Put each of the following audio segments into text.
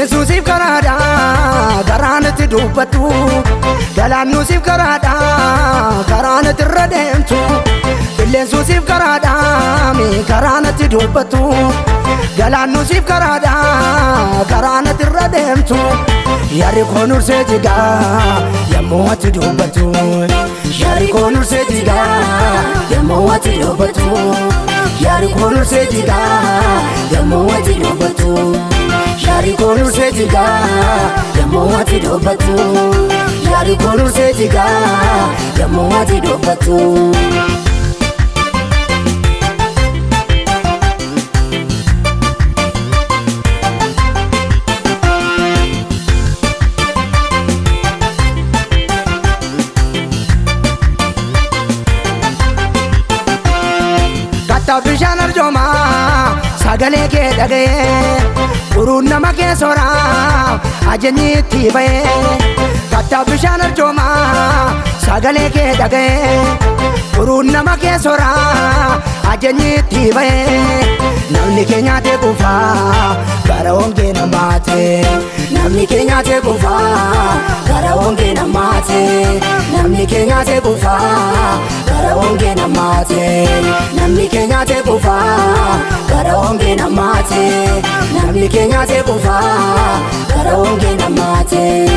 Qilleensuusiif karaadha karaanatti dubbatu galaannuusiif karaadha karaanatti irra deemtu Qilleensuusiif karaadha karaanatti dubbatu galaannuusiif karaadha karaanatti irra deemtu Yaari koo nursee jigaa yemmuu ati dubbatu Yaari koo nursee jigaa yemmuu ati dubbatu Yaari koo nursee jigaa yemmuu ati dubbatu Yaari koo nursee jigaa yemmuu ati dubbatu Yaari koo nursee jigaa yemmuu ati dubbatu Bishaan arjooma sagalee kee dhaga'ee uruun nama kee soraa ajajni itti ba'ee Kattaa bishaan arjooma sagalee kee dhaga'ee uruun nama kee soraa ajajni itti ba'ee Namni kee nyaatee quufaa gara hongee namaatee Namni kee nyaatee quufaa gara hongee namaatee Namni kee nyaatee quufaa gara hongee namaatee Namni kee nyaatee quufaa gara hongee namaatee Namni kee nyaatee quufaa gara hongee namaatee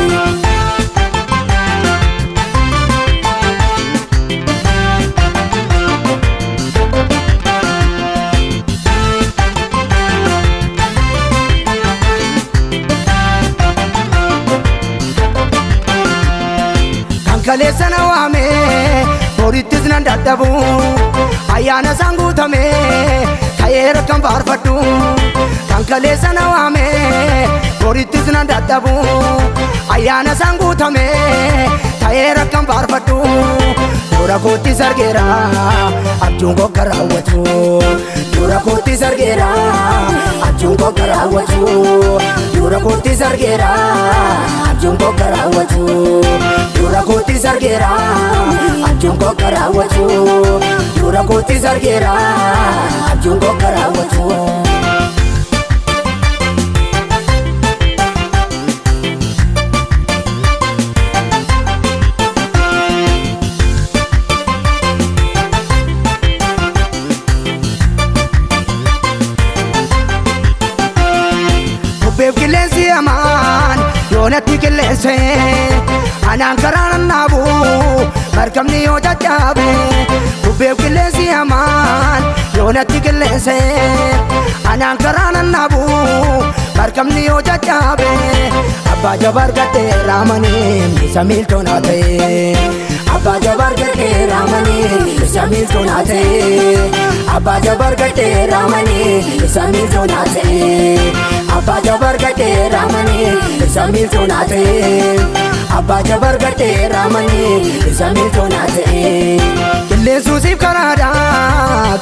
Kaleessa na waame borittis nan dadhabu ayyaana isaan guutame ta'eera kan faarfadhu Kan kaleessa na waame borittis nan dadhabu ayyaana isaan guutame ta'eera kan faarfadhu Dura koottis argeera abjuun koo kan raawwatu Dura koottis argeera abjuun koo kan raawwatu Dura koottis argeera abjuun koo kan raawwatu Dura koottis argeera abjuun koo kan raawwatu Dura koottis argeera abjuun koo kan raawwatu Beef qilleensi amaan yoonatti qilleense anaan karaan naabu markabni yoo caccaabe Beef qilleensi amaan yoonatti qilleense anaan karaan naabu markabni yoo caccaabe Abbaa jabar gadhee raamanii isa miiltoonaa ta'e Abbaa jabar gadhee raamanii isa miiltoonaa ta'e Abbaa jabar gadhee raamanii isa miiltoonaa ta'e Abbaa jabar gadhee raamanii isa miiltoonaa ta'e Abbaa jabar gadhee raamanii isa miiltoonaa ta'e Qilleensuusiif karaadha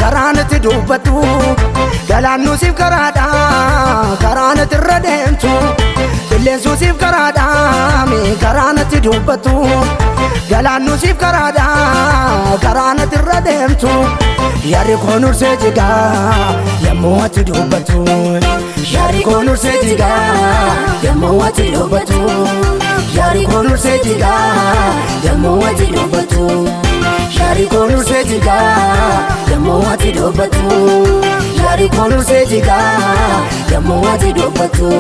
karaanatti dubbatu galaannuusiif karaadha karaanatti irra deemtu Qilleensuusiif karaadha karaanatti dubbatu galaannuusiif karaadha karaanatti irra deemtu Yaari koo nursee jigaa yemmuu ati dubbatu Yaari koo nursee jigaa yemmuu ati dubbatu Yaari koo nursee jigaa yemmuu ati dubbatu Yaari koo nursee jigaa yemmuu ati dubbatu Yaari koo nursee jigaa yemmuu ati dubbatu